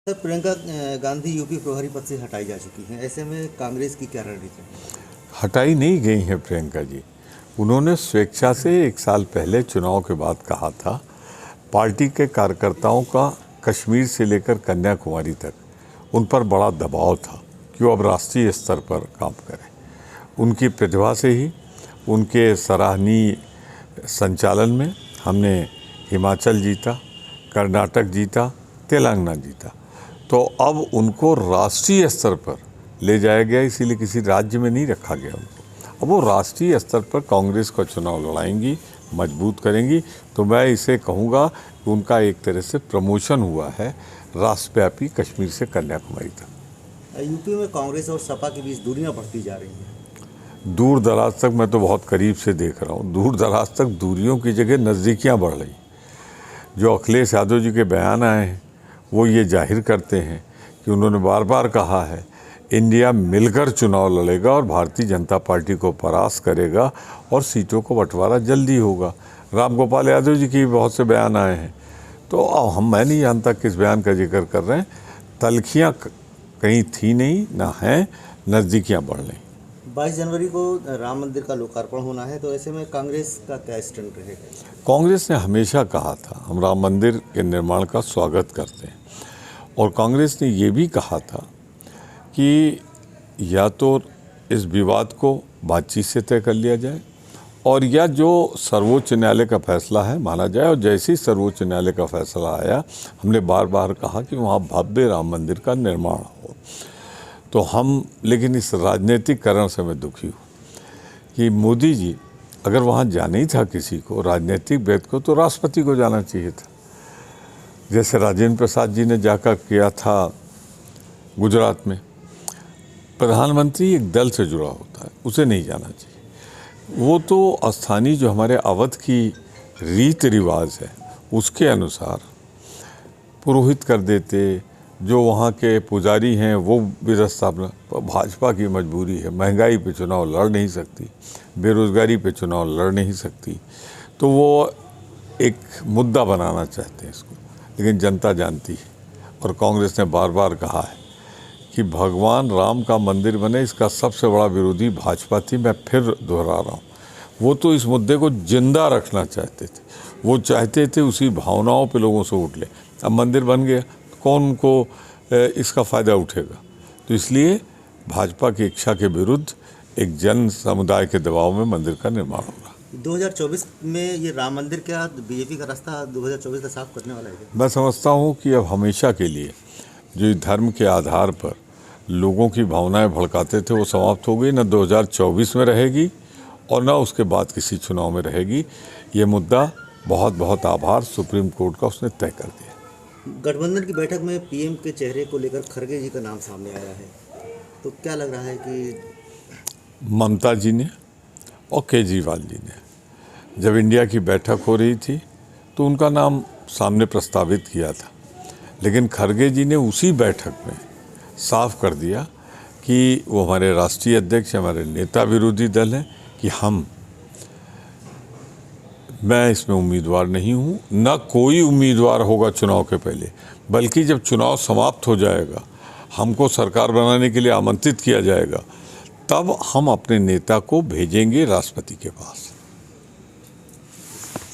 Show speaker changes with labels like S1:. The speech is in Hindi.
S1: सर, प्रियंका गांधी यूपी प्रभारी पद से हटाई जा चुकी हैं। ऐसे में कांग्रेस की क्या रणनीति है?
S2: हटाई नहीं गई हैं प्रियंका जी। उन्होंने स्वेच्छा से 1 साल पहले चुनाव के बाद कहा था, पार्टी के कार्यकर्ताओं का कश्मीर से लेकर कन्याकुमारी तक उन पर बड़ा दबाव था कि वो अब राष्ट्रीय स्तर पर काम करें। उनकी प्रतिभा से ही, उनके सराहनीय संचालन में हमने हिमाचल जीता, कर्नाटक जीता, तेलंगाना जीता। तो अब उनको राष्ट्रीय स्तर पर ले जाया गया, इसीलिए किसी राज्य में नहीं रखा गया उनको। अब वो राष्ट्रीय स्तर पर कांग्रेस का चुनाव लड़ाएंगी, मजबूत करेंगी। तो मैं इसे कहूँगा कि उनका एक तरह से प्रमोशन हुआ है राष्ट्रव्यापी कश्मीर से कन्याकुमारी तक।
S1: यूपी में कांग्रेस और सपा के बीच दूरियां बढ़ती जा रही हैं।
S2: दूर दराज तक मैं तो बहुत करीब से देख रहा हूँ, दूर दराज तक दूरियों की जगह नज़दीकियाँ बढ़ रही। जो अखिलेश यादव जी के बयान आए हैं वो ये जाहिर करते हैं कि उन्होंने बार बार कहा है इंडिया मिलकर चुनाव लड़ेगा और भारतीय जनता पार्टी को परास्त करेगा और सीटों को बंटवारा जल्दी होगा। राम गोपाल यादव जी के भी बहुत से बयान आए हैं। तो मैं नहीं जानता किस बयान का जिक्र कर रहे हैं। तलखियाँ कहीं थी नहीं, ना हैं, नज़दीकियाँ बढ़ रही।
S1: 22 जनवरी को राम मंदिर का लोकार्पण होना है, तो ऐसे में कांग्रेस का क्या स्टैंड रहेगा?
S2: कांग्रेस ने हमेशा कहा था हम राम मंदिर के निर्माण का स्वागत करते हैं, और कांग्रेस ने ये भी कहा था कि या तो इस विवाद को बातचीत से तय कर लिया जाए, और या जो सर्वोच्च न्यायालय का फैसला है माना जाए। और जैसे ही सर्वोच्च न्यायालय का फैसला आया, हमने बार बार कहा कि वहाँ भव्य राम मंदिर का निर्माण हो। तो लेकिन इस राजनीतिकरण से मैं दुखी हूँ कि मोदी जी, अगर वहाँ जाना ही था किसी को, राजनीतिक व्यक्ति को, तो राष्ट्रपति को जाना चाहिए था। जैसे राजेंद्र प्रसाद जी ने जाकर किया था गुजरात में। प्रधानमंत्री एक दल से जुड़ा होता है, उसे नहीं जाना चाहिए। वो तो स्थानीय जो हमारे अवध की रीति रिवाज है उसके अनुसार पुरोहित कर देते। जो वहाँ के पुजारी हैं वो विस्थापना। भाजपा की मजबूरी है, महंगाई पे चुनाव लड़ नहीं सकती, बेरोज़गारी पे चुनाव लड़ नहीं सकती, तो वो एक मुद्दा बनाना चाहते हैं इसको। लेकिन जनता जानती है, और कांग्रेस ने बार बार कहा है कि भगवान राम का मंदिर बने, इसका सबसे बड़ा विरोधी भाजपा थी। मैं फिर दोहरा रहा हूँ, वो तो इस मुद्दे को जिंदा रखना चाहते थे। वो चाहते थे उसी भावनाओं पे लोगों से उठ ले। अब मंदिर बन गया, कौन को इसका फ़ायदा उठेगा? तो इसलिए भाजपा की इच्छा के विरुद्ध एक जन समुदाय के दबाव में मंदिर का निर्माण होगा।
S1: 2024 में ये राम मंदिर क्या बीजेपी का रास्ता 2024 का साफ करने वाला है क्या?
S2: मैं समझता हूँ कि अब हमेशा के लिए जो धर्म के आधार पर लोगों की भावनाएं भड़काते थे वो समाप्त हो गई। न 2024 में रहेगी और न उसके बाद किसी चुनाव में रहेगी। ये मुद्दा बहुत बहुत आभार सुप्रीम कोर्ट का, उसने तय कर दिया।
S1: गठबंधन की बैठक में पीएम के चेहरे को लेकर खड़गे जी का नाम सामने आया है, तो क्या लग रहा है कि
S2: ममता जी ने और केजरीवाल जी ने जब इंडिया की बैठक हो रही थी तो उनका नाम सामने प्रस्तावित किया था, लेकिन खड़गे जी ने उसी बैठक में साफ कर दिया कि वो हमारे राष्ट्रीय अध्यक्ष, हमारे नेता विरोधी दल हैं, कि मैं इसमें उम्मीदवार नहीं हूँ, न कोई उम्मीदवार होगा चुनाव के पहले, बल्कि जब चुनाव समाप्त हो जाएगा, हमको सरकार बनाने के लिए आमंत्रित किया जाएगा, तब हम अपने नेता को भेजेंगे राष्ट्रपति के पास।